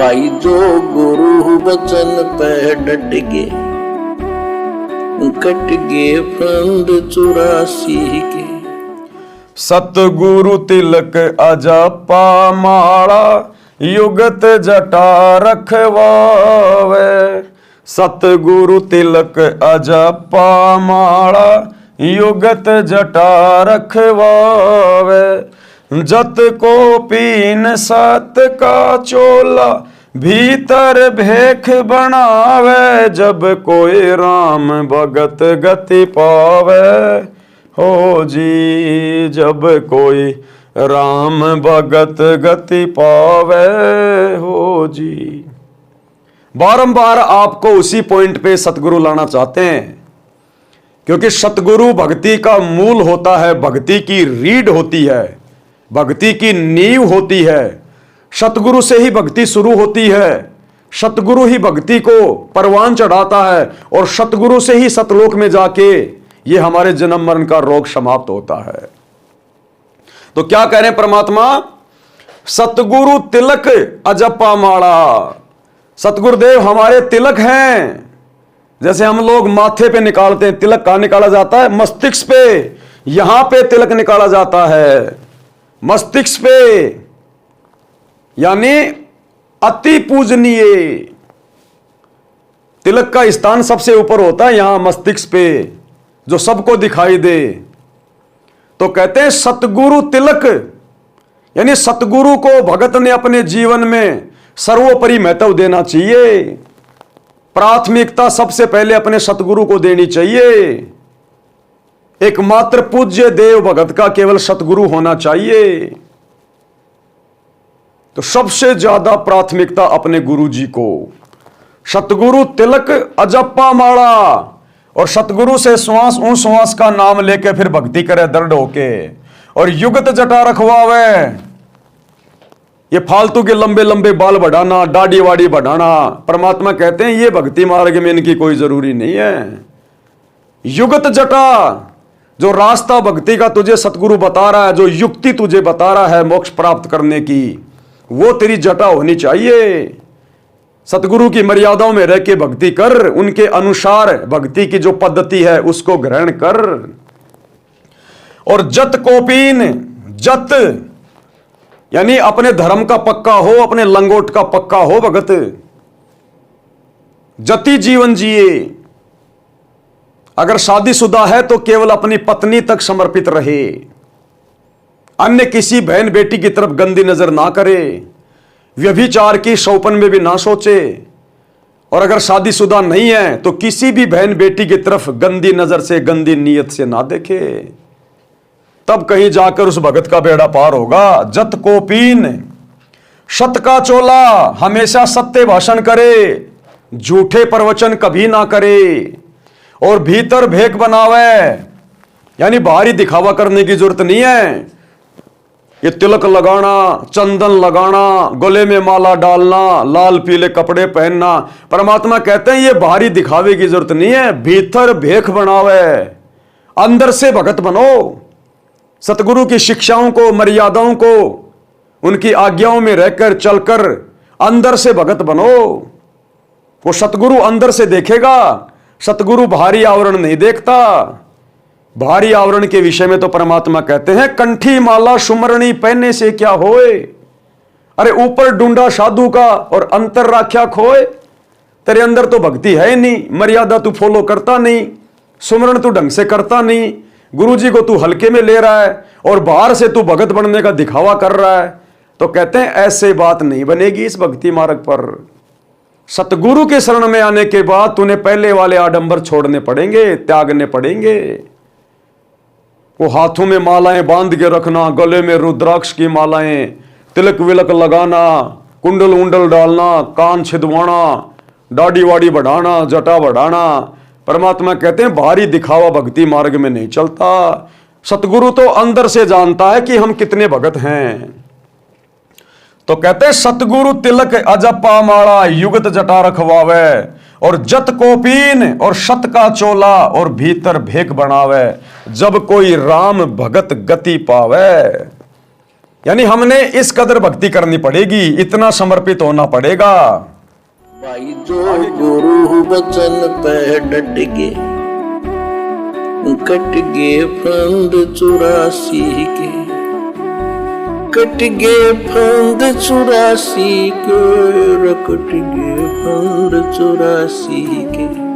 भाई जो गुरु वचन पे डट गए, कट गए फंद 84 के। सतगुरु तिलक अजपा माला, युगत जटा रखवावे। सतगुरु तिलक अजपा माला, युगत जटा रखवावे। जत को पीन सत का चोला, भीतर भेख बनावे। जब कोई राम भगत गति पावे, हो जी जब कोई राम भगत गति पावे, हो जी। बारंबार आपको उसी पॉइंट पे सतगुरु लाना चाहते हैं, क्योंकि सतगुरु भक्ति का मूल होता है, भक्ति की रीढ़ होती है, भक्ति की नींव होती है। सतगुरु से ही भक्ति शुरू होती है, सतगुरु ही भक्ति को परवान चढ़ाता है, और सतगुरु से ही सतलोक में जाके ये हमारे जन्म मरण का रोग समाप्त होता है। तो क्या कह रहे हैं परमात्मा? सतगुरु तिलक अजपा माला। सतगुरुदेव हमारे तिलक हैं। जैसे हम लोग माथे पे निकालते हैं, तिलक कहां निकाला जाता है? मस्तिष्क पे। यहां पे तिलक निकाला जाता है, मस्तिष्क पे, यानी अति पूजनीय। तिलक का स्थान सबसे ऊपर होता है, यहां मस्तिष्क पे, जो सबको दिखाई दे। तो कहते हैं सतगुरु तिलक, यानी सतगुरु को भगत ने अपने जीवन में सर्वोपरि महत्व देना चाहिए। प्राथमिकता सबसे पहले अपने सतगुरु को देनी चाहिए। एकमात्र पूज्य देव भगत का केवल सतगुरु होना चाहिए। तो सबसे ज्यादा प्राथमिकता अपने गुरु जी को। सतगुरु तिलक अजपा माला, और सतगुरु से श्वास उस श्वास का नाम लेके फिर भक्ति करे दृढ़ होके, और युगत जटा रखवावे। ये फालतू के लंबे लंबे बाल बढ़ाना, दाढ़ी वाड़ी बढ़ाना, परमात्मा कहते हैं ये भक्ति मार्ग में इनकी कोई जरूरी नहीं है। युगत जटा, जो रास्ता भक्ति का तुझे सतगुरु बता रहा है, जो युक्ति तुझे बता रहा है मोक्ष प्राप्त करने की, वो तेरी जटा होनी चाहिए। सतगुरु की मर्यादाओं में रह के भक्ति कर, उनके अनुसार भक्ति की जो पद्धति है उसको ग्रहण कर। और जत कोपीन, जत यानी अपने धर्म का पक्का हो, अपने लंगोट का पक्का हो भगत। जति जीवन जिए। अगर शादीशुदा है तो केवल अपनी पत्नी तक समर्पित रहे, अन्य किसी बहन बेटी की तरफ गंदी नजर ना करे, व्यभिचार की शौपन में भी ना सोचे। और अगर शादीशुदा नहीं है तो किसी भी बहन बेटी की तरफ गंदी नजर से, गंदी नीयत से ना देखे, तब कहीं जाकर उस भगत का बेड़ा पार होगा। जत कोपीन, सत का चोला, हमेशा सत्य भाषण करे, झूठे प्रवचन कभी ना करे, और भीतर भेक बनावे, यानी बाहरी दिखावा करने की जरूरत नहीं है। ये तिलक लगाना, चंदन लगाना, गले में माला डालना, लाल पीले कपड़े पहनना, परमात्मा कहते हैं ये बाहरी दिखावे की जरूरत नहीं है। भीतर भेख बनावे, अंदर से भगत बनो। सतगुरु की शिक्षाओं को, मर्यादाओं को, उनकी आज्ञाओं में रहकर चलकर अंदर से भगत बनो। वो सतगुरु अंदर से देखेगा, सतगुरु भारी आवरण नहीं देखता। भारी आवरण के विषय में तो परमात्मा कहते हैं कंठी माला सुमरणी पहनने से क्या होए। अरे ऊपर ढूंढा साधु का और अंतर राख्या खोए। तेरे अंदर तो भक्ति है ही नहीं, मर्यादा तू फॉलो करता नहीं, सुमरण तू ढंग से करता नहीं, गुरु जी को तू हल्के में ले रहा है, और बाहर से तू भगत बनने का दिखावा कर रहा है। तो कहते हैं ऐसे बात नहीं बनेगी इस भक्ति मार्ग पर। सतगुरु के शरण में आने के बाद तूने पहले वाले आडंबर छोड़ने पड़ेंगे, त्यागने पड़ेंगे। वो हाथों में मालाएं बांध के रखना, गले में रुद्राक्ष की मालाएं, तिलक विलक लगाना, कुंडल उंडल डालना, कान छिदवाना, दाढ़ी वाड़ी बढ़ाना, जटा बढ़ाना, परमात्मा कहते हैं बाहरी दिखावा भक्ति मार्ग में नहीं चलता। सतगुरु तो अंदर से जानता है कि हम कितने भगत हैं। तो कहते हैं सतगुरु तिलक अजपा माला, युगत जटा रखवावे, और जत कोपीन, और सत का चोला, और भीतर भेक बनावे। जब कोई राम भगत गति पावे। यानी हमने इस कदर भक्ति करनी पड़ेगी, इतना समर्पित होना पड़ेगा। भाई जो गुरु बचन पे डट गे, कट गे फंद 84 के, कट गे फंद 84 के, कट गे फंद 84 के।